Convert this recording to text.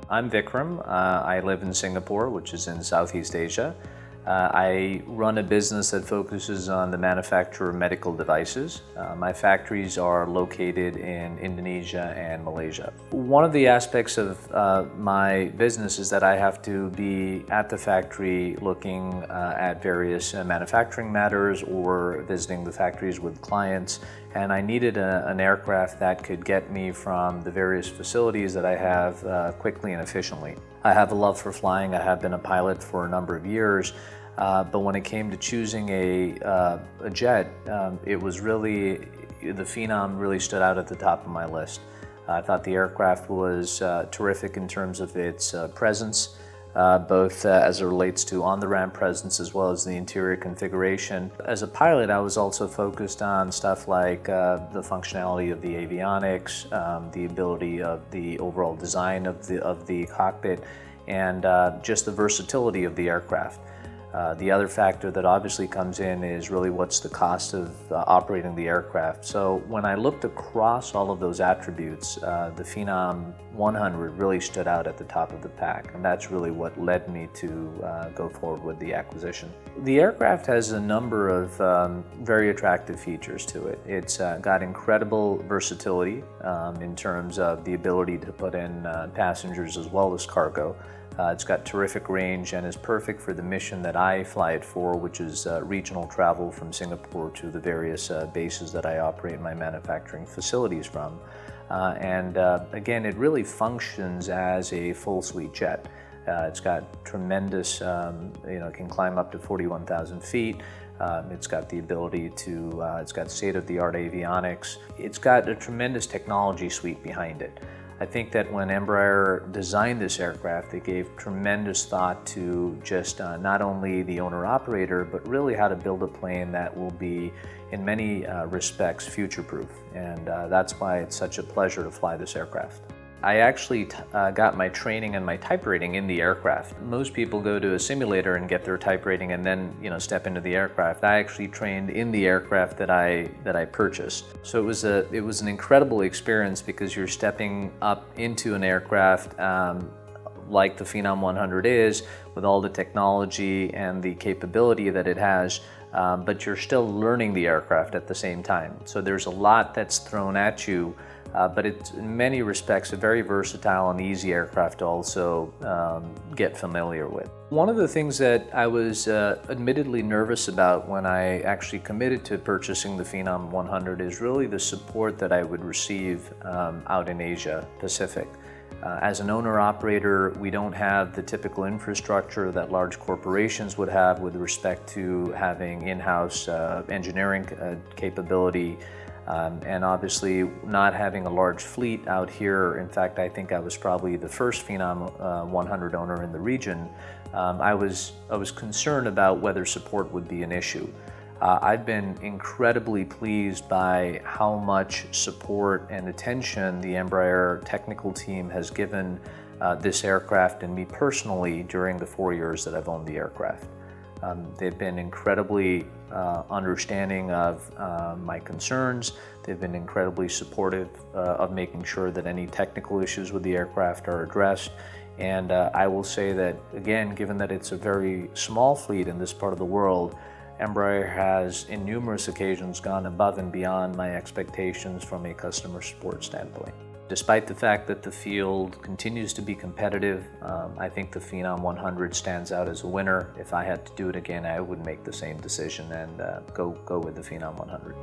I'm Vikram. I live in Singapore, which is in Southeast Asia. I run a business that focuses on the manufacture of medical devices. My factories are located in Indonesia and Malaysia. One of the aspects of my business is that I have to be at the factory looking at various manufacturing matters or visiting the factories with clients. And I needed an aircraft that could get me from the various facilities that I have quickly and efficiently. I have a love for flying. I have been a pilot for a number of years. But when it came to choosing a jet, it was really, the Phenom really stood out at the top of my list. I thought the aircraft was terrific in terms of its presence, both as it relates to on-the-ramp presence as well as the interior configuration. As a pilot, I was also focused on stuff like the functionality of the avionics, the ability of the overall design of the cockpit, and just the versatility of the aircraft. The other factor that obviously comes in is really what's the cost of operating the aircraft. So when I looked across all of those attributes, the Phenom 100 really stood out at the top of the pack, and that's really what led me to go forward with the acquisition. The aircraft has a number of very attractive features to it. It's got incredible versatility in terms of the ability to put in passengers as well as cargo. It's got terrific range and is perfect for the mission that I fly it for, which is regional travel from Singapore to the various bases that I operate my manufacturing facilities from. Again, it really functions as a full suite jet. It's got tremendous, it can climb up to 41,000 feet. It's got the ability to, it's got state-of-the-art avionics. It's got a tremendous technology suite behind it. I think that when Embraer designed this aircraft, they gave tremendous thought to just not only the owner-operator, but really how to build a plane that will be, in many respects, future-proof. And that's why it's such a pleasure to fly this aircraft. I actually got my training and my type rating in the aircraft. Most people go to a simulator and get their type rating and then step into the aircraft. I actually trained in the aircraft that I purchased. So it was an incredible experience because you're stepping up into an aircraft like the Phenom 100 is, with all the technology and the capability that it has, but you're still learning the aircraft at the same time. So there's a lot that's thrown at you. But it's in many respects a very versatile and easy aircraft to also get familiar with. One of the things that I was admittedly nervous about when I actually committed to purchasing the Phenom 100 is really the support that I would receive out in Asia Pacific. As an owner-operator, we don't have the typical infrastructure that large corporations would have with respect to having in-house engineering capability. And obviously not having a large fleet out here. In fact, I think I was probably the first Phenom 100 owner in the region. I was concerned about whether support would be an issue. I've been incredibly pleased by how much support and attention the Embraer technical team has given this aircraft and me personally during the 4 years that I've owned the aircraft. They've been incredibly understanding of my concerns. They've been incredibly supportive of making sure that any technical issues with the aircraft are addressed. And I will say that, again, given that it's a very small fleet in this part of the world, Embraer has, in numerous occasions, gone above and beyond my expectations from a customer support standpoint. Despite the fact that the field continues to be competitive, I think the Phenom 100 stands out as a winner. If I had to do it again, I would make the same decision and go with the Phenom 100.